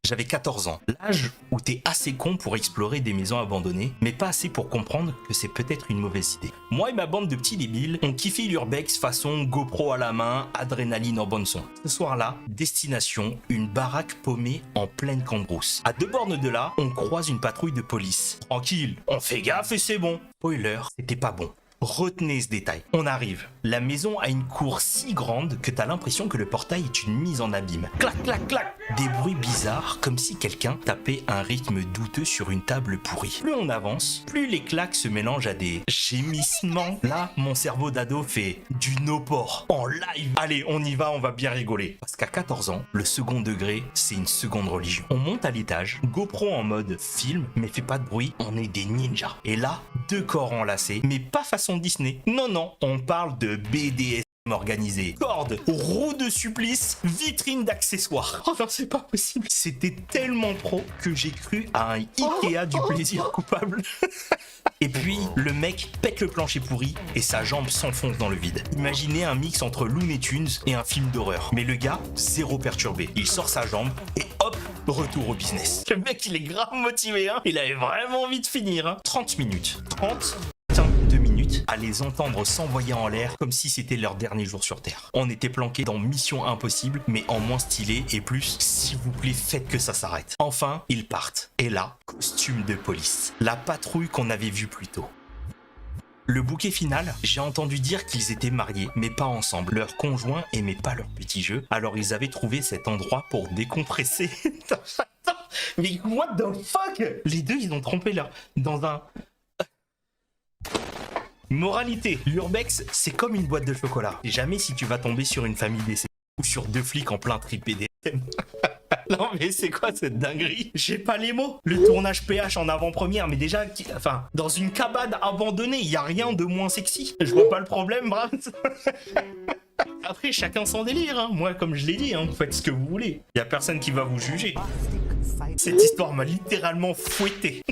J'avais 14 ans, l'âge où t'es assez con pour explorer des maisons abandonnées, mais pas assez pour comprendre que c'est peut-être une mauvaise idée. Moi et ma bande de petits débiles, on kiffait l'urbex façon GoPro à la main, adrénaline en bonne son. Ce soir-là, destination, une baraque paumée en pleine cambrousse. À 2 bornes de là, on croise une patrouille de police. Tranquille, on fait gaffe et c'est bon. Spoiler, c'était pas bon. Retenez ce détail. On arrive. La maison a une cour si grande que t'as l'impression que le portail est une mise en abîme. Clac, clac, clac. Des bruits bizarres, comme si quelqu'un tapait un rythme douteux sur une table pourrie. Plus on avance, plus les claques se mélangent à des gémissements. Là, mon cerveau d'ado fait du no-port en live. Allez, on y va, on va bien rigoler. Parce qu'à 14 ans, le second degré, c'est une seconde religion. On monte à l'étage, GoPro en mode film, mais fait pas de bruit, on est des ninjas. Et là, 2 corps enlacés, mais pas façon Disney. Non, non, on parle de BDSM organisé. Corde, roue de supplice, vitrine d'accessoires. Oh non, c'est pas possible. C'était tellement pro que j'ai cru à un Ikea du plaisir coupable. Et puis, le mec pète le plancher pourri et sa jambe s'enfonce dans le vide. Imaginez un mix entre Looney Tunes et un film d'horreur. Mais le gars, zéro perturbé. Il sort sa jambe et hop, retour au business. Le mec, il est grave motivé, hein. Il avait vraiment envie de finir, hein. 30 minutes. 30 2 minutes à les entendre s'envoyer en l'air comme si c'était leur dernier jour sur Terre. On était planqués dans Mission Impossible, mais en moins stylé et plus, s'il vous plaît, faites que ça s'arrête. Enfin, ils partent. Et là, costume de police. La patrouille qu'on avait vue plus tôt. Le bouquet final, j'ai entendu dire qu'ils étaient mariés, mais pas ensemble. Leurs conjoints aimaient pas leur petit jeu, alors ils avaient trouvé cet endroit pour décompresser. Attends, mais what the fuck? Les deux, ils ont trompé leur... dans un... Moralité, l'urbex, c'est comme une boîte de chocolat. Et jamais si tu vas tomber sur une famille décédée ou sur 2 flics en plein trip BDSM. Non mais c'est quoi cette dinguerie? J'ai pas les mots. Le tournage PH en avant-première, mais déjà, enfin, dans une cabane abandonnée, il y a rien de moins sexy. Je vois pas le problème, Brahms. Après, chacun son délire, hein. Moi, comme je l'ai dit, hein, vous faites ce que vous voulez. Y a personne qui va vous juger. Cette histoire m'a littéralement fouetté.